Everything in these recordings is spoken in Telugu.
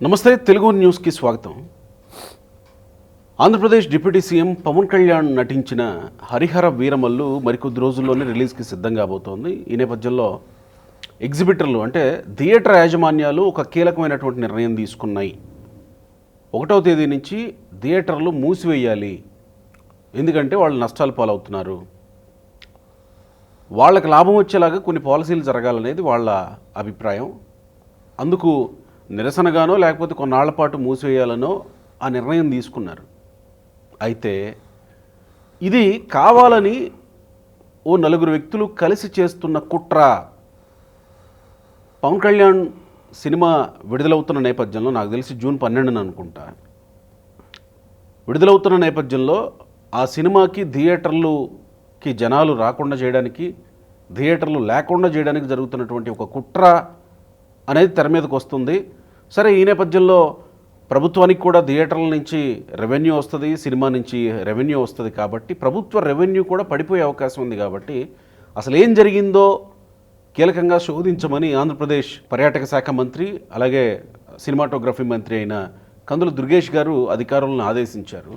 నమస్తే, తెలుగు న్యూస్కి స్వాగతం. ఆంధ్రప్రదేశ్ డిప్యూటీ సీఎం పవన్ కళ్యాణ్ నటించిన హరిహర వీరమల్లు మరికొద్ది రోజుల్లోనే రిలీజ్కి సిద్ధం కాబోతోంది. ఈ నేపథ్యంలో ఎగ్జిబిటర్లు అంటే థియేటర్ యాజమాన్యాలు ఒక కీలకమైనటువంటి నిర్ణయం తీసుకున్నాయి. 1వ తేదీ నుంచి థియేటర్లు మూసివేయాలి, ఎందుకంటే వాళ్ళు నష్టాలు పాలవుతున్నారు, వాళ్ళకి లాభం వచ్చేలాగా కొన్ని పాలసీలు జరగాలనేది వాళ్ళ అభిప్రాయం. అందుకు నిరసనగానో లేకపోతే కొన్నాళ్ల పాటు మూసివేయాలనో ఆ నిర్ణయం తీసుకున్నారు. అయితే ఇది కావాలని ఓ నలుగురు వ్యక్తులు కలిసి చేస్తున్న కుట్ర. పవన్ కళ్యాణ్ సినిమా విడుదలవుతున్న నేపథ్యంలో, నాకు తెలిసి జూన్ 12న అనుకుంటా, విడుదలవుతున్న నేపథ్యంలో ఆ సినిమాకి థియేటర్లుకి జనాలు రాకుండా చేయడానికి, థియేటర్లు లేకుండా చేయడానికి జరుగుతున్నటువంటి ఒక కుట్ర అనేది తెర మీదకి వస్తుంది. సరే, ఈ నేపథ్యంలో ప్రభుత్వానికి కూడా థియేటర్ల నుంచి రెవెన్యూ వస్తుంది, సినిమా నుంచి రెవెన్యూ వస్తుంది. కాబట్టి ప్రభుత్వ రెవెన్యూ కూడా పడిపోయే అవకాశం ఉంది. కాబట్టి అసలు ఏం జరిగిందో కీలకంగా శోధించమని ఆంధ్రప్రదేశ్ పర్యాటక శాఖ మంత్రి, అలాగే సినిమాటోగ్రఫీ మంత్రి అయిన కందుల దుర్గేష్ గారు అధికారులను ఆదేశించారు.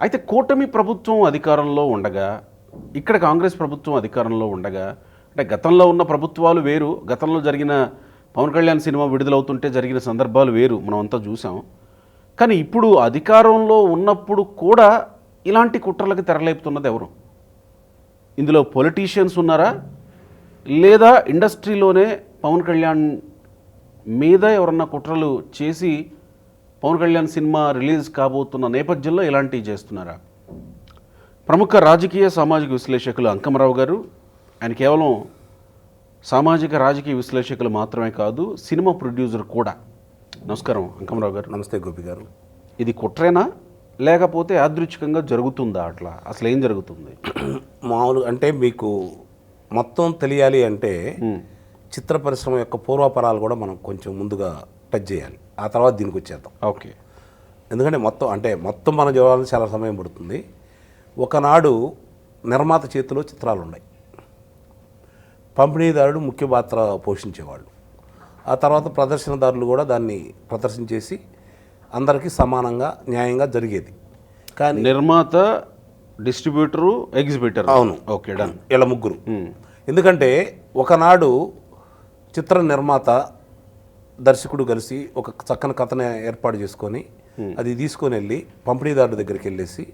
అయితే కూటమి ప్రభుత్వం అధికారంలో ఉండగా, ఇక్కడ కాంగ్రెస్ ప్రభుత్వం అధికారంలో ఉండగా, అంటే గతంలో ఉన్న ప్రభుత్వాలు వేరు, గతంలో జరిగిన పవన్ కళ్యాణ్ సినిమా విడుదలవుతుంటే జరిగిన సందర్భాలు వేరు, మనం అంతా చూసాం. కానీ ఇప్పుడు అధికారంలో ఉన్నప్పుడు కూడా ఇలాంటి కుట్రలకు తెరలేపుతున్నది ఎవరు? ఇందులో పొలిటీషియన్స్ ఉన్నారా, లేదా ఇండస్ట్రీలోనే పవన్ కళ్యాణ్ మీద ఎవరన్నా కుట్రలు చేసి పవన్ కళ్యాణ్ సినిమా రిలీజ్ కాబోతున్న నేపథ్యంలో ఇలాంటివి చేస్తున్నారా? ప్రముఖ రాజకీయ సామాజిక విశ్లేషకులు అంకమరావు గారు, ఆయన కేవలం సామాజిక రాజకీయ విశ్లేషకులు మాత్రమే కాదు, సినిమా ప్రొడ్యూసర్ కూడా. నమస్కారం అంకమరావు గారు. నమస్తే గోపి గారు. ఇది కుట్రేనా లేకపోతే యాదృచ్ఛికంగా జరుగుతుందా? అట్లా అసలు ఏం జరుగుతుంది? మామూలు అంటే మీకు మొత్తం తెలియాలి అంటే చిత్ర పరిశ్రమ యొక్క పూర్వాపరాలు కూడా మనం కొంచెం ముందుగా టచ్ చేయాలి, ఆ తర్వాత దీనికి వచ్చేద్దాం. ఓకే. ఎందుకంటే మొత్తం మనం చూడాలని చాలా సమయం పడుతుంది. ఒకనాడు నిర్మాత చేతిలో చిత్రాలు ఉన్నాయి, పంపిణీదారుడు ముఖ్య పాత్ర పోషించేవాళ్ళు. ఆ తర్వాత ప్రదర్శనదారులు కూడా దాన్ని ప్రదర్శించేసి అందరికీ సమానంగా న్యాయంగా జరిగేది. కానీ నిర్మాత, డిస్ట్రిబ్యూటరు, ఎగ్జిబిటర్. అవును, ఓకే, డన్. ఇలా ముగ్గురు. ఎందుకంటే ఒకనాడు చిత్ర నిర్మాత దర్శకుడు కలిసి ఒక చక్కని కథను ఏర్పాటు చేసుకొని అది తీసుకొని వెళ్ళి పంపిణీదారుడి దగ్గరికి వెళ్ళేసి,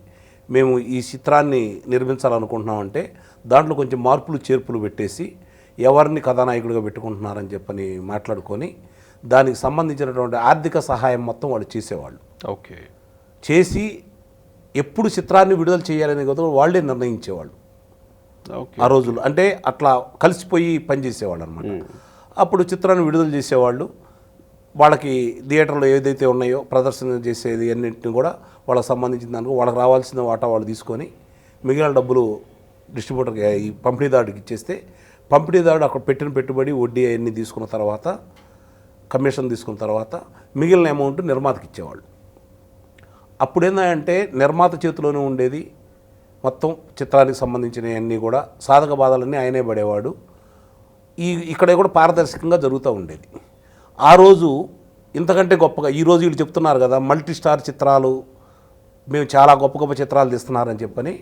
మేము ఈ చిత్రాన్ని నిర్మించాలనుకుంటున్నామంటే దాంట్లో కొంచెం మార్పులు చేర్పులు పెట్టేసి ఎవరిని కథానాయకుడిగా పెట్టుకుంటున్నారని చెప్పని మాట్లాడుకొని దానికి సంబంధించినటువంటి ఆర్థిక సహాయం మొత్తం వాళ్ళు చేసేవాళ్ళు. ఓకే. చేసి ఎప్పుడు చిత్రాన్ని విడుదల చేయాలనే కదా వాళ్ళే నిర్ణయించేవాళ్ళు ఆ రోజుల్లో. అంటే అట్లా కలిసిపోయి పనిచేసేవాళ్ళు అనమాట. అప్పుడు చిత్రాన్ని విడుదల చేసేవాళ్ళు, వాళ్ళకి థియేటర్లో ఏదైతే ఉన్నాయో ప్రదర్శన చేసేది అన్నింటిని కూడా వాళ్ళకి సంబంధించిన దానికి వాళ్ళకి రావాల్సిన వాటా వాళ్ళు తీసుకొని మిగిలిన డబ్బులు డిస్ట్రిబ్యూటర్కి, ఈ పంపిణీదారుడికి ఇచ్చేస్తే పంపిణీదారుడు అక్కడ పెట్టిన పెట్టుబడి, వడ్డీ అవన్నీ తీసుకున్న తర్వాత, కమిషన్ తీసుకున్న తర్వాత మిగిలిన అమౌంట్ నిర్మాతకి ఇచ్చేవాళ్ళు. అప్పుడు ఏంటంటే నిర్మాత చేతిలోనే ఉండేది మొత్తం చిత్రానికి సంబంధించినవన్నీ కూడా, సాధక బాధలన్నీ ఆయనే పడేవాడు. ఇక్కడ కూడా పారదర్శకంగా జరుగుతూ ఉండేది. ఆ రోజు ఇంతకంటే గొప్పగా, ఈరోజు వీళ్ళు చెప్తున్నారు కదా మల్టీ స్టార్ చిత్రాలు, మేము చాలా గొప్ప గొప్ప చిత్రాలు తీస్తున్నారని చెప్పని,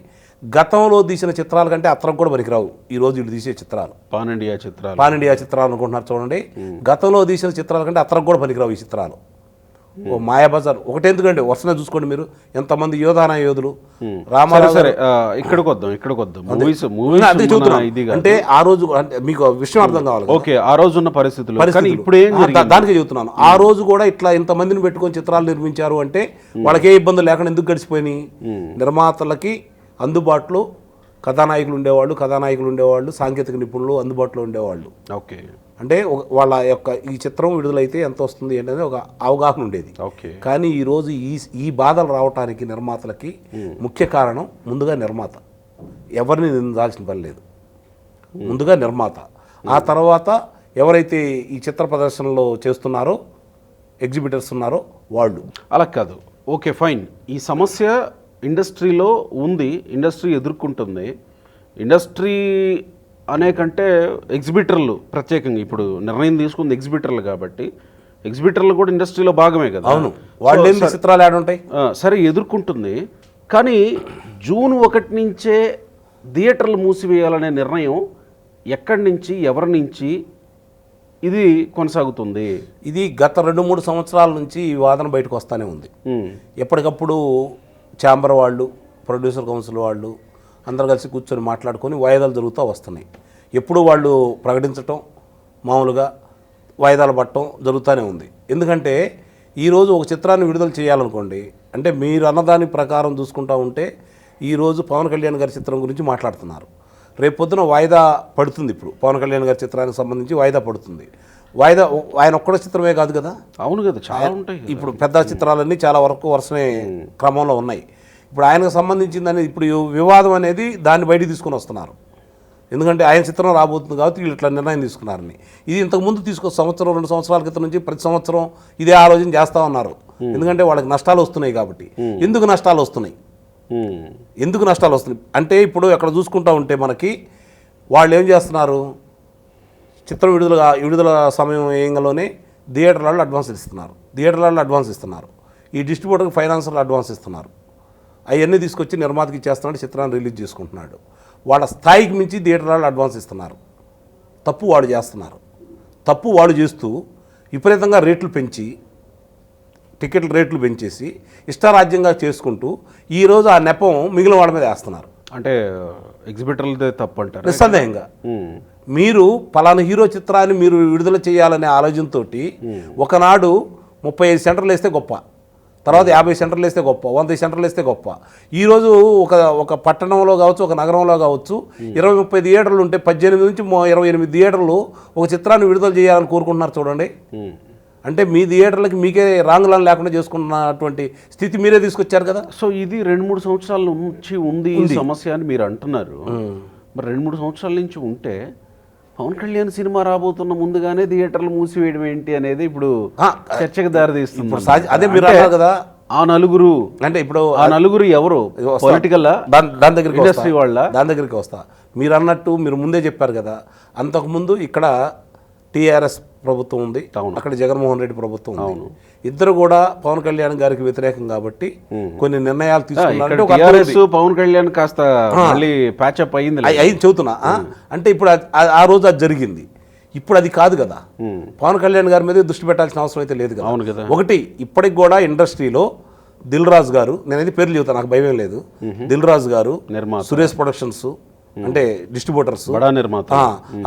గతంలో తీసిన చిత్రాల కంటే అత్తరం కూడా పనికిరావు ఈరోజు వీళ్ళు తీసే చిత్రాలు. పాన్ ఇండియా చిత్రాలు అనుకుంటున్నారు చూడండి. గతంలో తీసిన చిత్రాల కంటే అత్తరం కూడా పనికిరావు ఈ చిత్రాలు. ఓ మాయాబజార్ ఒకటే, ఎందుకంటే వరుసనే చూసుకోండి మీరు, ఎంతమంది యోధాన యోధులు, రామారావు. ఇక్కడికి వద్దాం. అంటే ఆ రోజు మీకు విషయం అర్థం కావాలి. ఓకే, ఆ రోజు ఉన్న పరిస్థితులు దానికే చెబుతున్నాను. ఆ రోజు కూడా ఇట్లా ఇంతమందిని పెట్టుకొని చిత్రాలు నిర్మించారు అంటే వాళ్ళకి ఏ ఇబ్బందులు లేకుండా ఎందుకు గడిచిపోయినాయి? నిర్మాతలకి అందుబాటులో కథానాయకులు ఉండేవాళ్ళు, సాంకేతిక నిపుణులు అందుబాటులో ఉండేవాళ్ళు. ఓకే. అంటే వాళ్ళ యొక్క ఈ చిత్రం విడుదలైతే ఎంత వస్తుంది అనేది ఒక అవగాహన ఉండేది. కానీ ఈరోజు ఈ బాధలు రావటానికి నిర్మాతలకి ముఖ్య కారణం ముందుగా నిర్మాత. ఎవరిని నిందాల్సిన పని లేదు, ముందుగా నిర్మాత. ఆ తర్వాత ఎవరైతే ఈ చిత్ర ప్రదర్శనలో చేస్తున్నారో, ఎగ్జిబిటర్స్ ఉన్నారో వాళ్ళు. అలా కాదు. Okay, fine. ఈ సమస్య ఇండస్ట్రీలో ఉంది, ఇండస్ట్రీ ఎదుర్కొంటుంది. ఇండస్ట్రీ అనే కంటే ఎగ్జిబిటర్లు ప్రత్యేకంగా ఇప్పుడు నిర్ణయం తీసుకుంది ఎగ్జిబిటర్లు కాబట్టి ఎగ్జిబిటర్లు కూడా ఇండస్ట్రీలో భాగమే కదా. అవును, వాళ్ళు ఎన్ని చిత్రాలు యాడ్ ఉంటాయి. సరే ఎదుర్కొంటుంది, కానీ జూన్ 1 నుంచే థియేటర్లు మూసివేయాలనే నిర్ణయం ఎక్కడి నుంచి, ఎవరి నుంచి ఇది కొనసాగుతుంది? ఇది గత 2-3 సంవత్సరాల నుంచి ఈ వాదన బయటకు వస్తూనే ఉంది. ఎప్పటికప్పుడు ఛాంబర్ వాళ్ళు, ప్రొడ్యూసర్ కౌన్సిల్ వాళ్ళు అందరు కలిసి కూర్చొని మాట్లాడుకొని వాయిదాలు జరుగుతూ వస్తున్నాయి. ఎప్పుడు వాళ్ళు ప్రకటించటం, మామూలుగా వాయిదాలు పట్టడం జరుగుతూనే ఉంది. ఎందుకంటే ఈరోజు ఒక చిత్రాన్ని విడుదల చేయాలనుకోండి, అంటే మీరు అన్నదాని ప్రకారం చూసుకుంటా ఉంటే ఈరోజు పవన్ కళ్యాణ్ గారి చిత్రం గురించి మాట్లాడుతున్నారు. రేపు పొద్దున వాయిదా పడుతుంది. ఇప్పుడు పవన్ కళ్యాణ్ గారి చిత్రానికి సంబంధించి వాయిదా పడుతుంది. వాయిదా ఆయన ఒక్కడ చిత్రమే కాదు కదా. అవును కదా, చాలా ఉంటాయి. ఇప్పుడు పెద్ద చిత్రాలన్నీ చాలా వరకు వరుసనే క్రమంలో ఉన్నాయి. ఇప్పుడు ఆయనకు సంబంధించిందని ఇప్పుడు వివాదం అనేది దాన్ని బయటికి తీసుకొని వస్తున్నారు. ఎందుకంటే ఆయన చిత్రం రాబోతుంది కాబట్టి వీళ్ళు ఇట్లా నిర్ణయం తీసుకున్నారని. ఇది ఇంతకుముందు సంవత్సరం 2 సంవత్సరాల క్రితం నుంచి ప్రతి సంవత్సరం ఇదే ఆలోచన చేస్తూ ఉన్నారు. ఎందుకంటే వాళ్ళకి నష్టాలు వస్తున్నాయి కాబట్టి. ఎందుకు నష్టాలు వస్తున్నాయి అంటే ఇప్పుడు అక్కడ చూసుకుంటా ఉంటే మనకి వాళ్ళు ఏం చేస్తున్నారు, చిత్రం విడుదల సమయం ఏంగలోనే థియేటర్లలో అడ్వాన్స్ ఇస్తున్నారు. ఈ డిస్ట్రిబ్యూటర్కి ఫైనాన్షియల్ అడ్వాన్స్ ఇస్తున్నారు. అవన్నీ తీసుకొచ్చి నిర్మాతకి ఇచ్చేస్తున్నాడు, చిత్రాన్ని రిలీజ్ చేసుకుంటున్నాడు. వాళ్ళ స్థాయికి మించి థియేటర్లలో అడ్వాన్స్ ఇస్తున్నారు. తప్పు వాళ్ళు చేస్తూ విపరీతంగా టికెట్ల రేట్లు పెంచేసి ఇష్టారాజ్యంగా చేసుకుంటూ ఈరోజు ఆ నెపం మిగిలిన వాళ్ళ మీద వేస్తున్నారు. అంటే ఎగ్జిబిటర్లదే తప్పు అంటారు నిస్సందేహంగా. మీరు పలానా హీరో చిత్రాన్ని మీరు విడుదల చేయాలనే ఆలోచనతో ఒకనాడు 35 సెంటర్లు వేస్తే గొప్ప, తర్వాత 50 సెంటర్లు వేస్తే గొప్ప, 100 సెంటర్లు వేస్తే గొప్ప. ఈరోజు ఒక పట్టణంలో కావచ్చు, ఒక నగరంలో కావచ్చు 20-30 థియేటర్లు ఉంటే 18 నుంచి 28 థియేటర్లు ఒక చిత్రాన్ని విడుదల చేయాలని కోరుకుంటున్నారు. చూడండి, అంటే మీ థియేటర్లకి మీకే రాంగ్ లాన్ లేకుండా చేసుకున్నటువంటి స్థితి మీరే తీసుకొచ్చారు కదా. సో ఇది 2-3 సంవత్సరాల నుంచి ఉంది ఈ సమస్య అని మీరు అంటున్నారు. మరి 2-3 సంవత్సరాల నుంచి ఉంటే పవన్ కళ్యాణ్ సినిమా రాబోతున్న ముందుగానే థియేటర్లు మూసివేయడం ఏంటి అనేది ఇప్పుడు చర్చకు దారితీస్తుంది. అదే మీరు అన్నారు కదా, ఆ నలుగురు అంటే ఇప్పుడు ఆ నలుగురు ఎవరు పొలిటికల్ దాని దగ్గరికి ఇండస్ట్రీ వాళ్ళ దాని దగ్గరికి వస్తా. మీరు అన్నట్టు మీరు ముందే చెప్పారు కదా, అంతకుముందు ఇక్కడ టీఆర్ఎస్ ప్రభుత్వం ఉంది, అక్కడ జగన్మోహన్ రెడ్డి ప్రభుత్వం ఉంది. ఇద్దరు కూడా పవన్ కళ్యాణ్ గారికి వ్యతిరేకం కాబట్టి కొన్ని నిర్ణయాలు తీసుకున్నారు. పవన్ కళ్యాణ్ కాస్త ప్యాచప్ అయింది చెబుతున్నా. అంటే ఇప్పుడు ఆ రోజు అది జరిగింది. ఇప్పుడు అది కాదు కదా. పవన్ కళ్యాణ్ గారి మీద దృష్టి పెట్టాల్సిన అవసరం అయితే లేదు కదా. ఒకటి, ఇప్పటికి కూడా ఇండస్ట్రీలో దిల్ రాజు గారు, నేనైతే పేర్లు చెబుతాను, నాకు భయం లేదు, దిల్ రాజు గారు, సురేష్ ప్రొడక్షన్స్ అంటే డిస్ట్రిబ్యూటర్స్,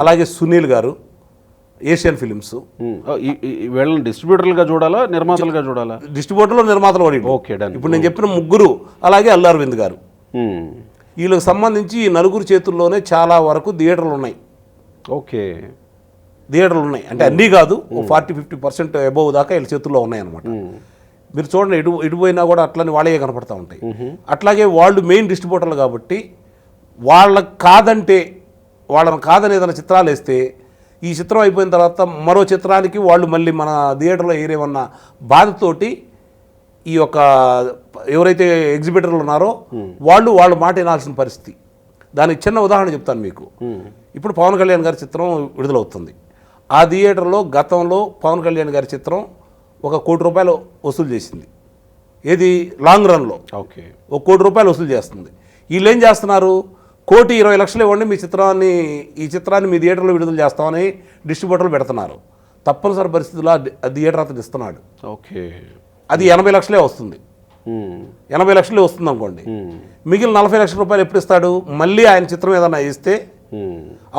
అలాగే సునీల్ గారు, ఏషియన్ ఫిలిమ్స్, వీళ్ళని డిస్ట్రిబ్యూటర్లుగా చూడాలా, నిర్మాతలుగా చూడాలా? డిస్ట్రిబ్యూటర్లు, నిర్మాతలు పడి. ఓకే, ఇప్పుడు నేను చెప్పిన ముగ్గురు, అలాగే అల్లు అరవింద్ గారు, వీళ్ళకి సంబంధించి ఈ నలుగురు చేతుల్లోనే చాలా వరకు థియేటర్లు ఉన్నాయి. ఓకే, థియేటర్లు ఉన్నాయి అంటే అన్నీ కాదు, 40-50% అబోవ్ దాకా వీళ్ళ చేతుల్లో ఉన్నాయి అన్నమాట. మీరు చూడండి, ఇటు పోయినా కూడా అట్లనే వాళ్ళే కనపడతా ఉంటాయి. అట్లాగే వాళ్ళు మెయిన్ డిస్ట్రిబ్యూటర్లు కాబట్టి వాళ్ళని కాదని ఏదైనా చిత్రాలు వేస్తే ఈ చిత్రం అయిపోయిన తర్వాత మరో చిత్రానికి వాళ్ళు మళ్ళీ మన థియేటర్లో ఏరేమన్న బాధతోటి ఈ యొక్క ఎవరైతే ఎగ్జిబిటర్లు ఉన్నారో వాళ్ళు మాట వినాల్సిన పరిస్థితి. దానికి చిన్న ఉదాహరణ చెప్తాను మీకు. ఇప్పుడు పవన్ కళ్యాణ్ గారి చిత్రం విడుదలవుతుంది. ఆ థియేటర్లో గతంలో పవన్ కళ్యాణ్ గారి చిత్రం ₹1 కోటి వసూలు చేసింది. ఏది లాంగ్ రన్లో ₹1 కోటి వసూలు చేస్తుంది. వీళ్ళు ఏం చేస్తున్నారు, ₹1,20,00,000 ఇవ్వండి, ఈ చిత్రాన్ని మీ థియేటర్లో విడుదల చేస్తామని డిస్ట్రిబ్యూటర్లు పెడుతున్నారు. తప్పనిసరి పరిస్థితుల్లో థియేటర్ అతను ఇస్తున్నాడు. ఓకే, అది 80 లక్షలే వస్తుంది. 80 లక్షలే వస్తుంది అనుకోండి. మిగిలిన ₹40 లక్షలు ఎప్పుడు ఇస్తాడు? మళ్ళీ ఆయన చిత్రం ఏదైనా ఇస్తే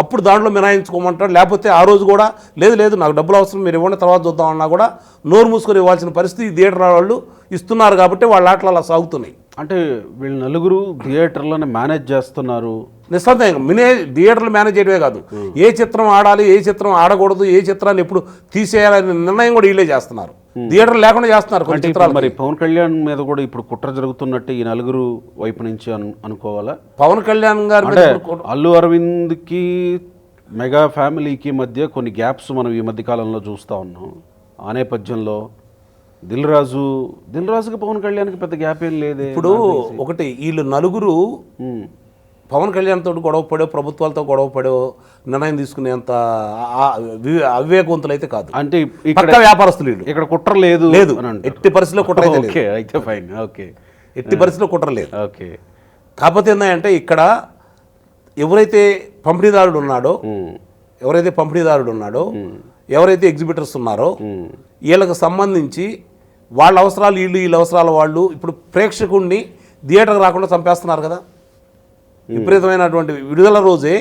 అప్పుడు దాంట్లో మినాయించుకోమంటాడు. లేకపోతే ఆ రోజు కూడా లేదు నాకు డబ్బులు అవసరం, మీరు ఇవ్వండి తర్వాత చూద్దామన్నా కూడా నోరు మూసుకొని ఇవ్వాల్సిన పరిస్థితి థియేటర్ వాళ్ళు ఇస్తున్నారు. కాబట్టి వాళ్ళ ఆటలు అలా సాగుతున్నాయి. అంటే వీళ్ళు నలుగురు థియేటర్లను మేనేజ్ చేస్తున్నారు. నిస్సందేహంగా థియేటర్లు మేనేజ్ చేయడమే కాదు, ఏ చిత్రం ఆడాలి, ఏ చిత్రం ఆడకూడదు, ఏ చిత్రాన్ని ఎప్పుడు తీసేయాలనే నిర్ణయం కూడా వీళ్ళే చేస్తున్నారు. థియేటర్ లేకుండా చేస్తున్నారు కొన్ని చిత్రాలు. మరి పవన్ కళ్యాణ్ మీద కూడా ఇప్పుడు కుట్ర జరుగుతున్నట్టు ఈ నలుగురు వైపు నుంచి అనుకోవాలా? పవన్ కళ్యాణ్ గారు అల్లు అరవింద్కి మెగా ఫ్యామిలీకి మధ్య కొన్ని గ్యాప్స్ మనం ఈ మధ్య కాలంలో చూస్తూ ఉన్నాం. ఆ నేపథ్యంలో దిల్ రాజుకి పవన్ కళ్యాణ్కి పెద్ద గ్యాప్ ఏం లేదే. ఇప్పుడు ఒకటి, వీళ్ళు నలుగురు పవన్ కళ్యాణ్ తోటి గొడవ పడో ప్రభుత్వాలతో గొడవ పడో నిర్ణయం తీసుకునేంత అవివేకవంతులు అయితే కాదు. అంటే పక్క వ్యాపారస్తులు వీళ్ళు. ఇక్కడ కుట్ర లేదు లేదు, అని అంటారు. ఎట్టి పరిస్థితిలో కుట్ర అయితే లేదు. ఓకే, అయితే ఫైన్. ఓకే, ఎట్టి పరిస్థితిలో కుట్ర లేదు. ఓకే. కాకపోతే ఏంటంటే ఇక్కడ ఎవరైతే పంపిణీదారుడు ఉన్నాడో ఎవరైతే ఎగ్జిబిటర్స్ ఉన్నారో వీళ్ళకి సంబంధించి వాళ్ళ అవసరాలు వీళ్ళ అవసరాల వాళ్ళు ఇప్పుడు ప్రేక్షకుడిని థియేటర్కి రాకుండా చంపేస్తున్నారు కదా. విపరీతమైనటువంటి విడుదల రోజే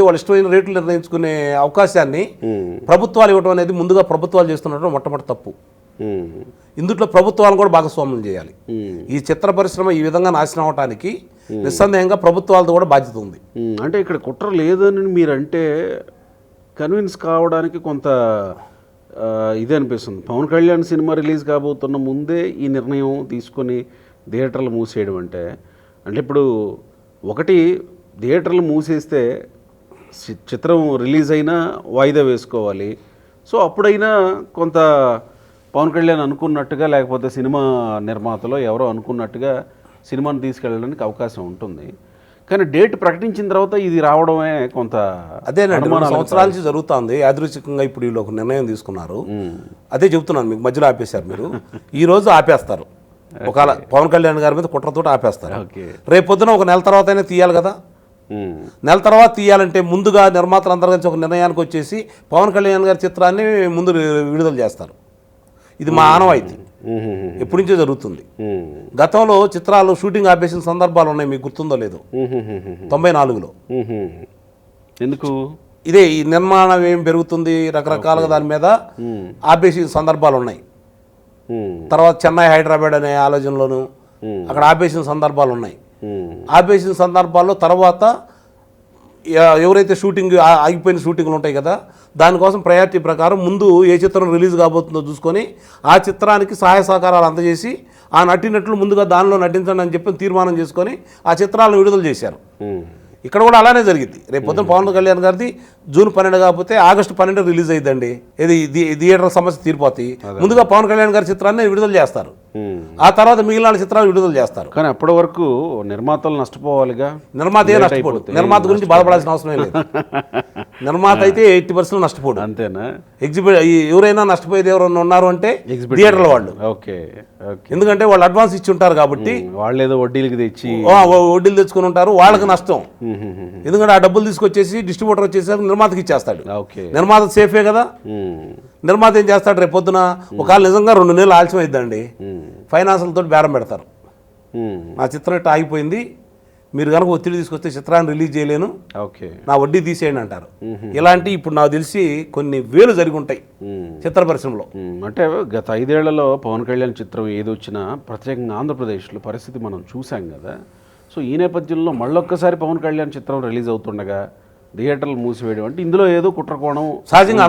వాళ్ళు ఇష్టమైన రేట్లు నిర్ణయించుకునే అవకాశాన్ని ప్రభుత్వాలు ఇవ్వడం అనేది ముందుగా ప్రభుత్వాలు చేస్తున్నట్టు మొట్టమొదటి తప్పు. ఇందులో ప్రభుత్వాలను కూడా భాగస్వామ్యం చేయాలి. ఈ చిత్ర పరిశ్రమ ఈ విధంగా నాశనం అవడానికి నిస్సందేహంగా ప్రభుత్వాలతో కూడా బాధ్యత ఉంది. అంటే ఇక్కడ కుట్ర లేదని మీరంటే కన్విన్స్ కావడానికి కొంత ఇది అనిపిస్తుంది. పవన్ కళ్యాణ్ సినిమా రిలీజ్ కాబోతున్న ముందే ఈ నిర్ణయం తీసుకొని థియేటర్లు మూసేయడం అంటే ఇప్పుడు ఒకటి థియేటర్లు మూసేస్తే చిత్రం రిలీజ్ అయినా వాయిదా వేసుకోవాలి. సో అప్పుడైనా కొంత పవన్ కళ్యాణ్ అనుకున్నట్టుగా లేకపోతే సినిమా నిర్మాతలో ఎవరో అనుకున్నట్టుగా సినిమాని తీసుకెళ్ళడానికి అవకాశం ఉంటుంది. కానీ డేట్ ప్రకటించిన తర్వాత ఇది రావడమే కొంత అదేనండి. 2 సంవత్సరాల నుంచి జరుగుతుంది. యాదృచ్ఛికంగా ఇప్పుడు వీళ్ళు ఒక నిర్ణయం తీసుకున్నారు. అదే చెప్తున్నాను మీకు, మధ్యలో ఆపేశారు మీరు. ఈ రోజు ఆపేస్తారు, ఒకవేళ పవన్ కళ్యాణ్ గారి మీద కుట్రతో ఆపేస్తారు. రేపు పొద్దున ఒక నెల తర్వాత అయినా తీయాలి కదా. నెల తర్వాత తీయాలంటే ముందుగా నిర్మాతలు అందరూ కలిసి ఒక నిర్ణయానికి వచ్చేసి పవన్ కళ్యాణ్ గారి చిత్రాన్ని ముందు విడుదల చేస్తారు. ఇది మా ఆనవాయితీ, ఎప్పటి నుంచో జరుగుతుంది. గతంలో చిత్రాలు షూటింగ్ ఆపేసిన సందర్భాలు ఉన్నాయి, మీకు గుర్తుందో లేదో. 94లో ఎందుకు ఇదే ఈ నిర్మాణం ఏం పెరుగుతుంది రకరకాలుగా దాని మీద ఆపేసిన సందర్భాలు ఉన్నాయి. తర్వాత చెన్నై హైదరాబాద్ అనే ఆలోచనలోను అక్కడ ఆపేసిన సందర్భాలు ఉన్నాయి. ఆపేసిన సందర్భాల్లో తర్వాత ఎవరైతే షూటింగ్ ఆగిపోయిన షూటింగ్లు ఉంటాయి కదా, దానికోసం ప్రయారిటీ ప్రకారం ముందు ఏ చిత్రం రిలీజ్ కాబోతుందో చూసుకొని ఆ చిత్రానికి సహాయ సహకారాలు అందజేసి ఆ నటినట్లు ముందుగా దానిలో నటించండి అని చెప్పి తీర్మానం చేసుకొని ఆ చిత్రాలను విడుదల చేశారు. ఇక్కడ కూడా అలానే జరిగింది. రేపు పొద్దున పవన్ కళ్యాణ్ గారిది జూన్ 12 కాకపోతే ఆగస్టు 12 రిలీజ్ అయ్యిందండి. ఇది థియేటర్ సమస్య తీరిపోతాయి. ముందుగా పవన్ కళ్యాణ్ గారి చిత్రాన్ని విడుదల చేస్తారు, ఆ తర్వాత మిగిలిన చిత్రాలు విడుదల చేస్తారు. కానీ అప్పటి వరకు నిర్మాతలు నష్టపోవాలిగా. నిర్మాత ఏ నష్టపోడు, నిర్మాత గురించి బాధపడాల్సిన అవసరం లేదు. నిర్మాత అయితే 80% నష్టపోడు. అంతేనా? ఎవరైనా నష్టపోయేది ఎవరైనా ఉన్నారు అంటే థియేటర్ల వాళ్ళు. ఓకే, ఎందుకంటే వాళ్ళు అడ్వాన్స్ ఇచ్చి ఉంటారు కాబట్టి వాళ్ళు ఏదో వడ్డీలకి తెచ్చి వడ్డీలు తెచ్చుకుని ఉంటారు, వాళ్ళకి నష్టం. ఎందుకంటే ఆ డబ్బులు తీసుకొచ్చేసి డిస్ట్రిబ్యూటర్ వచ్చేసరికి నిర్మాతకి ఇచ్చేస్తాడు. నిర్మాత సేఫే కదా. నిర్మాత ఏం చేస్తాడు, రేపు పొద్దున ఒకవేళ నిజంగా 2 నెలలు ఆలస్యం అయిద్దండి, ఫైనాన్సులతో బేరం పెడతారు. నా చిత్రం ఇట్లా ఆగిపోయింది, మీరు కనుక ఒత్తిడి తీసుకొస్తే చిత్రాన్ని రిలీజ్ చేయలేను, నా వడ్డీ తీసేయండి అంటారు. ఇలాంటి ఇప్పుడు నాకు తెలిసి కొన్ని వేలు జరిగి ఉంటాయి చిత్ర పరిశ్రమలో. అంటే గత 5 ఏళ్లలో పవన్ కళ్యాణ్ చిత్రం ఏది వచ్చినా ప్రత్యేకంగా ఆంధ్రప్రదేశ్లో పరిస్థితి మనం చూసాం కదా. సో ఈ నేపథ్యంలో మళ్ళొక్కసారి పవన్ కళ్యాణ్ చిత్రం రిలీజ్ అవుతుండగా థియేటర్లు మూసివేయడం అంటే ఇందులో ఏదో కుట్రకోణం సహజంగా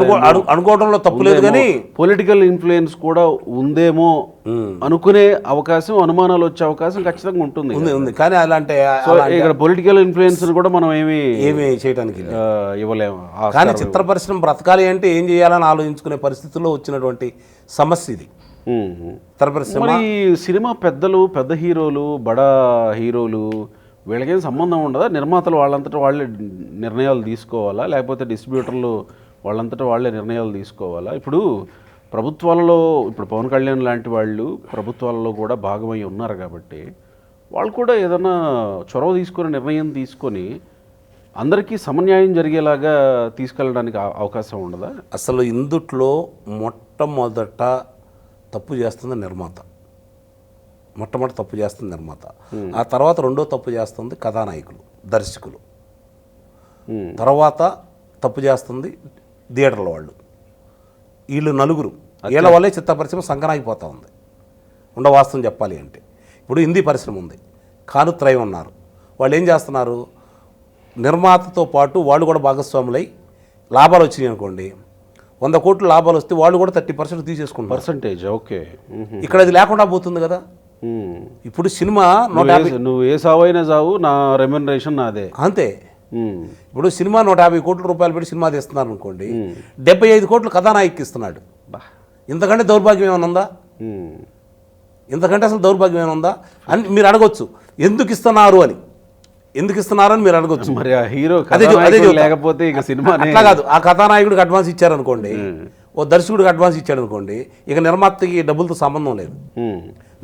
అనుకోవడంలో తప్పు లేదు, కానీ పొలిటికల్ ఇన్ఫ్లుయెన్స్ కూడా ఉందేమో అనుకునే అవకాశం, అనుమానాలు వచ్చే అవకాశం ఖచ్చితంగా ఉంటుంది. కానీ అలాంటి ఇక్కడ పొలిటికల్ ఇన్ఫ్లుయెన్స్ కూడా మనం ఏమి చేయడానికి ఇవ్వలేము. కానీ చిత్ర పరిశ్రమ బ్రతకాలి అంటే ఏం చేయాలని ఆలోచించుకునే పరిస్థితుల్లో వచ్చినటువంటి సమస్య ఇది. మరి సినిమా పెద్దలు, పెద్ద హీరోలు, బడా హీరోలు వీళ్ళకేం సంబంధం ఉండదా? నిర్మాతలు వాళ్ళంతటా వాళ్ళే నిర్ణయాలు తీసుకోవాలా, లేకపోతే డిస్ట్రిబ్యూటర్లు వాళ్ళంతటా వాళ్ళే నిర్ణయాలు తీసుకోవాలా? ఇప్పుడు ప్రభుత్వాలలో ఇప్పుడు పవన్ కళ్యాణ్ లాంటి వాళ్ళు ప్రభుత్వాలలో కూడా భాగమై ఉన్నారు కాబట్టి వాళ్ళు కూడా ఏదైనా చొరవ తీసుకొని నిర్ణయం తీసుకొని అందరికీ సమన్యాయం జరిగేలాగా తీసుకెళ్ళడానికి అవకాశం ఉండదా? అసలు ఇందుట్లో మొట్టమొదట తప్పు చేస్తుంది నిర్మాత. ఆ తర్వాత రెండో తప్పు చేస్తుంది కథానాయకులు, దర్శకులు. తర్వాత తప్పు చేస్తుంది థియేటర్ల వాళ్ళు. వీళ్ళు నలుగురు, వీళ్ళ వల్లే చిత్ర పరిశ్రమ సంకనాగిపోతూ ఉంది. వాస్తవం చెప్పాలి అంటే ఇప్పుడు హిందీ పరిశ్రమ ఉంది, కానుత్రయం ఉన్నారు. వాళ్ళు ఏం చేస్తున్నారు, నిర్మాతతో పాటు వాళ్ళు కూడా భాగస్వాములై లాభాలు వచ్చినాయి అనుకోండి, 100 కోట్లు లాభాలు వస్తే వాళ్ళు కూడా 30% తీసేసుకుంటారు. పర్సంటేజ్. ఓకే. ఇక్కడ అది లేకుండా పోతుంది కదా. ఇప్పుడు సినిమా 150, నువ్వు ఏ సావైనా సావు, నా రెమ్యునరేషన్ నాదే, అంతే. ఇప్పుడు సినిమా 150 కోట్ల రూపాయలు పెట్టి సినిమా తీస్తున్నారు అనుకోండి, 75 కోట్లు కథానాయకుకి ఇస్తున్నాడు. ఇంతకంటే దౌర్భాగ్యం ఏమైనా ఉందా? ఇంతకంటే అసలు దౌర్భాగ్యం ఏమైనా ఉందా అని మీరు అడగొచ్చు. ఎందుకు ఇస్తున్నారు అని. ఎందుకు ఇస్తున్నారని మీరు అడగొచ్చు. మరి ఆ హీరో అదే చెప్తా. లేకపోతే ఇక సినిమా అట్లా కాదు, ఆ కథానాయకుడికి అడ్వాన్స్ ఇచ్చారనుకోండి, ఓ దర్శకుడికి అడ్వాన్స్ ఇచ్చాడు అనుకోండి, ఇక నిర్మాతకి డబ్బులతో సంబంధం లేదు.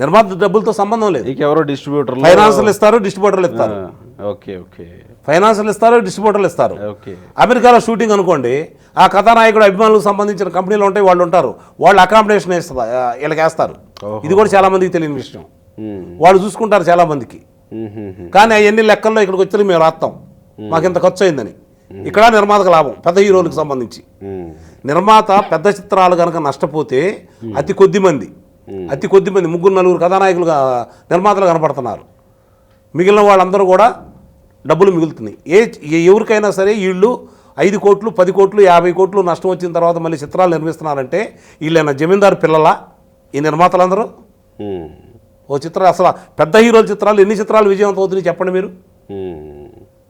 నిర్మాత డబ్బులతో సంబంధం లేదు. ఇక ఎవరో డిస్ట్రిబ్యూటర్ ఫైనాన్షియల్ ఇస్తారు, డిస్ట్రిబ్యూటర్లు ఇస్తారు. Okay okay. ఫైనాన్షియల్ ఇస్తారు, డిస్ట్రిబ్యూటర్లు ఇస్తారు. ఓకే. అమెరికాలో షూటింగ్ అనుకోండి, ఆ కథానాయకుడు అభిమానులకు సంబంధించిన కంపెనీలు ఉంటాయి, వాళ్ళు ఉంటారు, వాళ్ళు అకామిడేషన్ వీళ్ళకి వేస్తారు. ఇది కూడా చాలా మందికి తెలియని విషయం. వాళ్ళు చూసుకుంటారు చాలా మందికి. కానీ అవన్నీ లెక్కల్లో ఇక్కడికి వచ్చి మేము రాస్తాం మాకు ఇంత ఖర్చు అయిందని. ఇక్కడ నిర్మాతకు లాభం, పెద్ద హీరోలకు సంబంధించి. నిర్మాత పెద్ద చిత్రాలు కనుక నష్టపోతే అతి కొద్ది మంది 3-4 కథానాయకులుగా నిర్మాతలు కనపడుతున్నారు. మిగిలిన వాళ్ళందరూ కూడా డబ్బులు మిగులుతున్నాయి. ఎవరికైనా సరే వీళ్ళు 5 కోట్లు 10 కోట్లు 50 కోట్లు నష్టం వచ్చిన తర్వాత మళ్ళీ చిత్రాలు నిర్మిస్తున్నారంటే వీళ్ళైనా జమీందారు పిల్లల ఈ నిర్మాతలందరూ. ఓ చిత్రం అసలు పెద్ద హీరోల చిత్రాలు ఎన్ని చిత్రాలు విజయవంతం అవుతున్నాయి చెప్పండి మీరు.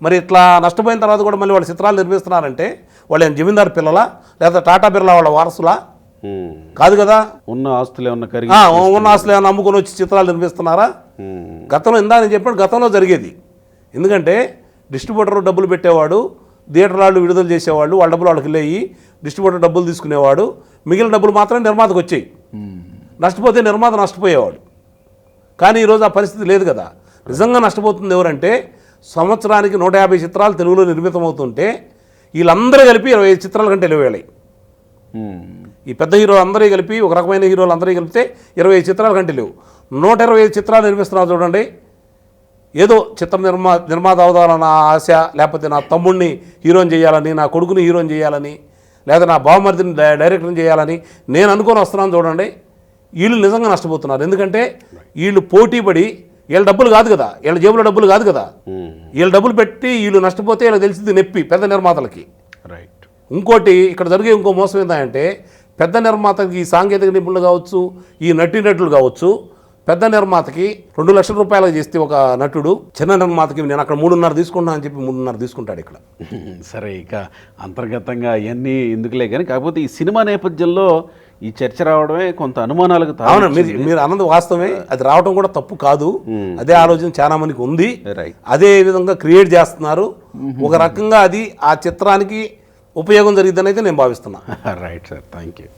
మరి ఇట్లా నష్టపోయిన తర్వాత కూడా మళ్ళీ వాళ్ళు చిత్రాలు నిర్మిస్తున్నారంటే వాళ్ళు ఏం జమీందారు పిల్లల లేదా టాటా బిర్లా వాళ్ళ వారసులా? కాదు కదా. ఉన్న ఆస్తులు ఉన్న ఆస్తులు ఏమైనా అమ్ముకొని వచ్చి చిత్రాలు నిర్మిస్తున్నారా? గతంలో నేను చెప్పాను, గతంలో జరిగేది. ఎందుకంటే డిస్ట్రిబ్యూటర్ డబ్బులు పెట్టేవాడు, థియేటర్ వాళ్ళు విడుదల చేసేవాళ్ళు, వాళ్ళ డబ్బులు వాళ్ళకి వెళ్ళేవి, డిస్ట్రిబ్యూటర్ డబ్బులు తీసుకునేవాడు, మిగిలిన డబ్బులు మాత్రం నిర్మాతకు వచ్చాయి. నష్టపోతే నిర్మాత నష్టపోయేవాడు. కానీ ఈరోజు ఆ పరిస్థితి లేదు కదా. నిజంగా నష్టపోతుంది ఎవరంటే సంవత్సరానికి 150 చిత్రాలు తెలుగులో నిర్మితం అవుతుంటే వీళ్ళందరూ కలిపి 25 చిత్రాల కంటే వెళ్ళాయి. ఈ పెద్ద హీరోలు అందరూ కలిపి, ఒక రకమైన హీరోలు అందరూ కలిపితే 25 చిత్రాల కంటే లేవు. 125 చిత్రాలు నిర్మిస్తున్నారు చూడండి. ఏదో చిత్ర నిర్మాత అవుదాలన్న ఆశ, లేకపోతే నా తమ్ముడిని హీరోని చేయాలని, నా కొడుకుని హీరోని చేయాలని, లేదా నా బావమరిదిని డైరెక్టర్ని చేయాలని నేను అనుకొని వస్తున్నాను చూడండి. వీళ్ళు నిజంగా నష్టపోతున్నారు. ఎందుకంటే వీళ్ళు పోటీపడి, వీళ్ళ డబ్బులు కాదు కదా, వీళ్ళ జేబులో డబ్బులు కాదు కదా, వీళ్ళు డబ్బులు పెట్టి వీళ్ళు నష్టపోతే వీళ్ళకి తెలిసింది నొప్పి పెద్ద నిర్మాతలకి. రైట్. ఇంకోటి ఇక్కడ జరిగే ఇంకో మోసం ఏంటంటే పెద్ద నిర్మాతకి ఈ సాంకేతిక నిపుణులు కావచ్చు, ఈ నటీనటులు కావచ్చు, పెద్ద నిర్మాతకి 2 లక్షల రూపాయలు చేస్తే ఒక నటుడు, చిన్న నిర్మాతకి నేను అక్కడ 3.5 తీసుకుంటున్నా అని చెప్పి 3.5 తీసుకుంటాడు ఇక్కడ. సరే, ఇక అంతర్గతంగా అవన్నీ ఎందుకులే కానీ, కాకపోతే ఈ సినిమా నేపథ్యంలో ఈ చర్చ రావడమే కొంత అనుమానాలకు అవును. మీరు అన్నది వాస్తవమే, అది రావడం కూడా తప్పు కాదు. అదే ఆలోచన చాలా మందికి ఉంది. అదే విధంగా క్రియేట్ చేస్తున్నారు. ఒక రకంగా అది ఆ చిత్రానికి ఉపయోగం జరిగిద్దని అయితే నేను భావిస్తున్నా. Right sir, thank you.